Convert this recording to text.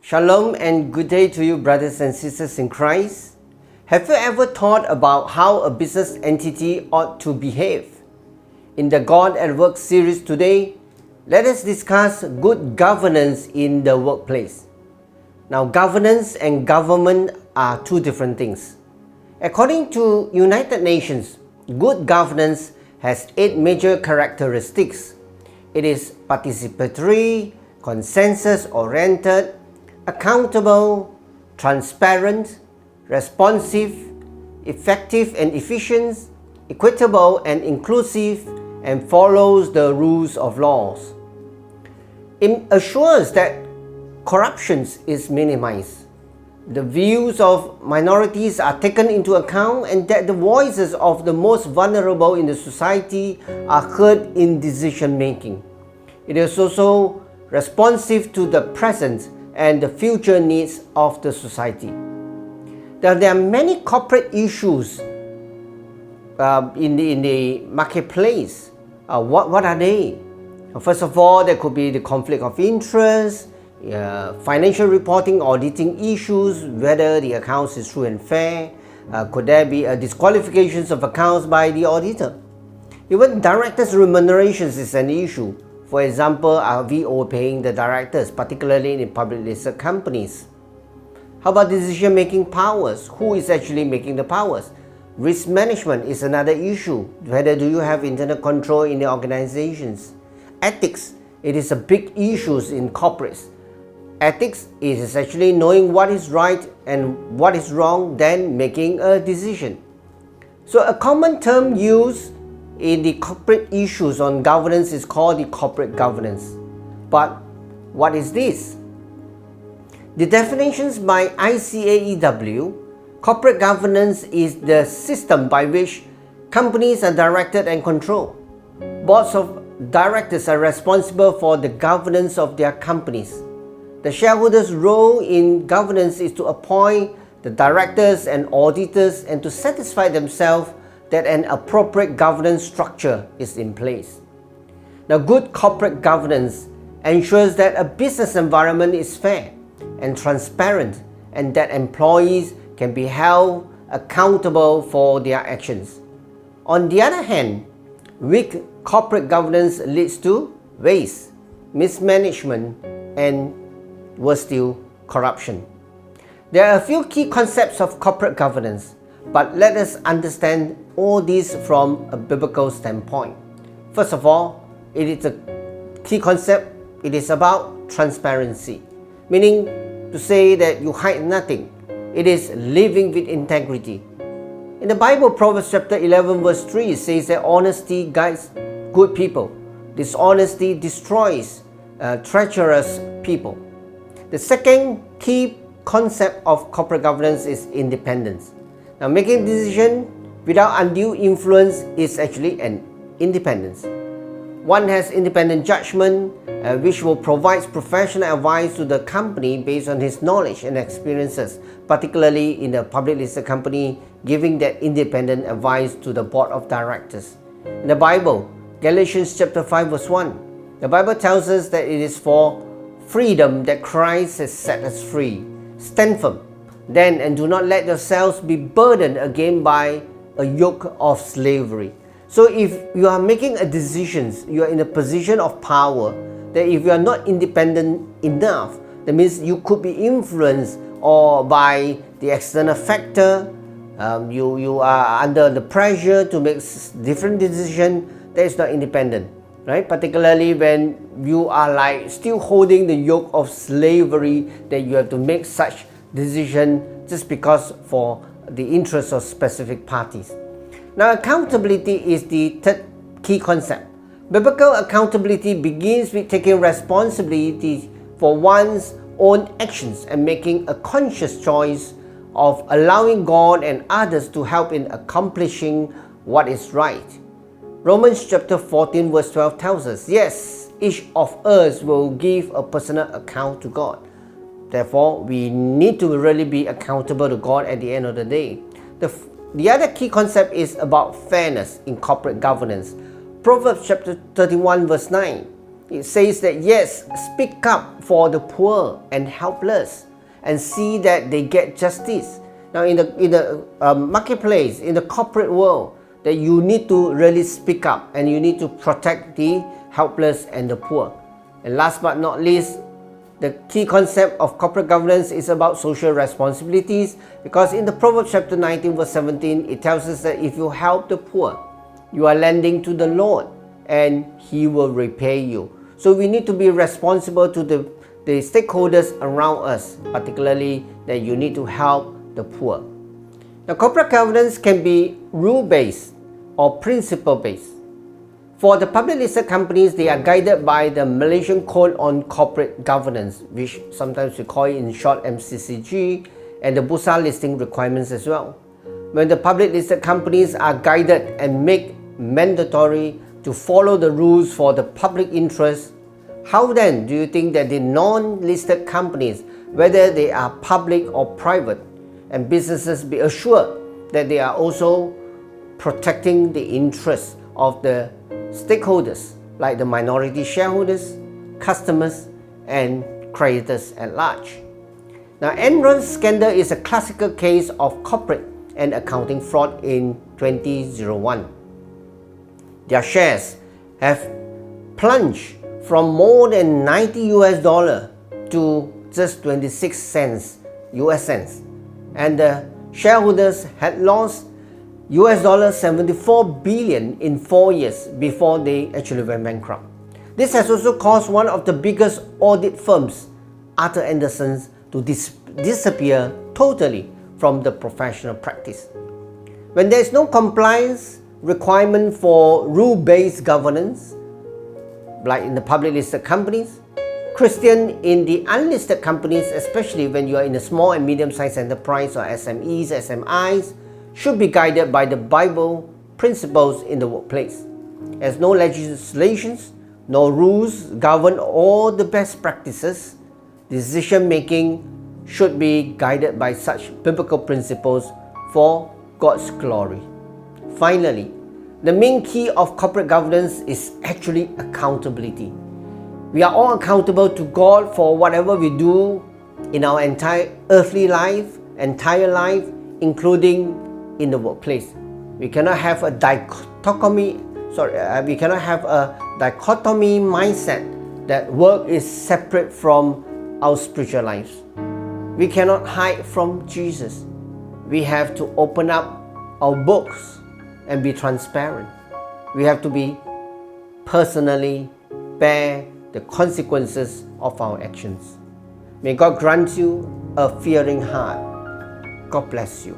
Shalom and good day to you, brothers and sisters in Christ. Have you ever thought about how a business entity ought to behave? In the God at Work series today, let us discuss good governance in the workplace. Now, governance and government are two different things. According to United Nations, good governance has 8 major characteristics. It is participatory, consensus-oriented, accountable, transparent, responsive, effective and efficient, equitable and inclusive, and follows the rules of laws. It assures that corruption is minimized, the views of minorities are taken into account, and that the voices of the most vulnerable in the society are heard in decision making. It is also responsive to the present and the future needs of the society. There are many corporate issues in the marketplace. What are they? First of all, there could be the conflict of interest, financial reporting, auditing issues, whether the accounts is true and fair. Could there be disqualifications of accounts by the auditor? Even directors' remunerations is an issue. For example, are we overpaying the directors, particularly in public listed companies? How about decision-making powers? Who is actually making the powers? Risk management is another issue. Whether do you have internal control in the organizations? Ethics, it is a big issue in corporates. Ethics is actually knowing what is right and what is wrong, then making a decision. So a common term used in the corporate issues on governance is called the corporate governance. But what is this? The definitions by ICAEW, corporate governance is the system by which companies are directed and controlled. Boards of directors are responsible for the governance of their companies. The shareholders' role in governance is to appoint the directors and auditors and to satisfy themselves that an appropriate governance structure is in place. Now, good corporate governance ensures that a business environment is fair and transparent, and that employees can be held accountable for their actions. On the other hand, weak corporate governance leads to waste, mismanagement, and worse still, corruption. There are a few key concepts of corporate governance, but let us understand all these from a biblical standpoint. First of all, it is a key concept. It is about transparency, meaning to say that you hide nothing. It is living with integrity. In the Bible, Proverbs chapter 11 verse 3 says that honesty guides good people. Dishonesty destroys treacherous people. The second key concept of corporate governance is independence. Now, making decisions without undue influence is actually an independence. One has independent judgment, which will provide professional advice to the company based on his knowledge and experiences, particularly in a public listed company, giving that independent advice to the board of directors. In the Bible, Galatians chapter 5 verse 1, the Bible tells us that it is for freedom that Christ has set us free. Stand firm, then, and do not let yourselves be burdened again by a yoke of slavery. So if you are making a decision, you are in a position of power, that if you are not independent enough, that means you could be influenced or by the external factor, you are under the pressure to make different decisions. That is not independent, right? Particularly when you are like still holding the yoke of slavery, that you have to make such decision just because for the interests of specific parties. Now, accountability is the third key concept. Biblical accountability begins with taking responsibility for one's own actions and making a conscious choice of allowing God and others to help in accomplishing what is right. Romans chapter 14 verse 12 tells us, yes, each of us will give a personal account to God. Therefore, we need to really be accountable to God at the end of the day. The other key concept is about fairness in corporate governance. Proverbs chapter 31 verse 9. it says that yes, speak up for the poor and helpless and see that they get justice. Now in the marketplace, in the corporate world, that you need to really speak up and you need to protect the helpless and the poor. And last but not least, the key concept of corporate governance is about social responsibilities, because in the Proverbs chapter 19 verse 17, it tells us that if you help the poor, you are lending to the Lord and He will repay you. So we need to be responsible to the stakeholders around us, particularly that you need to help the poor. Now, corporate governance can be rule-based or principle-based. For the public listed companies, they are guided by the Malaysian Code on Corporate Governance, which sometimes we call it in short MCCG, and the Bursa listing requirements as well. When the public listed companies are guided and made mandatory to follow the rules for the public interest, how then do you think that the non-listed companies, whether they are public or private, and businesses be assured that they are also protecting the interests of the stakeholders like the minority shareholders, customers, and creditors at large? Now, Enron's scandal is a classical case of corporate and accounting fraud in 2001. Their shares have plunged from more than $90 to just 26 cents US cents, and the shareholders had lost $74 billion in 4 years before they actually went bankrupt. This has also caused one of the biggest audit firms, Arthur Andersen's, to disappear totally from the professional practice. When there is no compliance requirement for rule-based governance, like in the public listed companies, Christian in the unlisted companies, especially when you are in a small and medium-sized enterprise or SMEs, SMIs, should be guided by the Bible principles in the workplace. As no legislations, no rules govern all the best practices, decision-making should be guided by such biblical principles for God's glory. Finally, the main key of corporate governance is actually accountability. We are all accountable to God for whatever we do in our entire earthly life, including in the workplace. We cannot have a dichotomy mindset that work is separate from our spiritual lives. We cannot hide from Jesus. We have to open up our books and be transparent. We have to be personally bear the consequences of our actions. May God grant you a fearing heart. God bless you.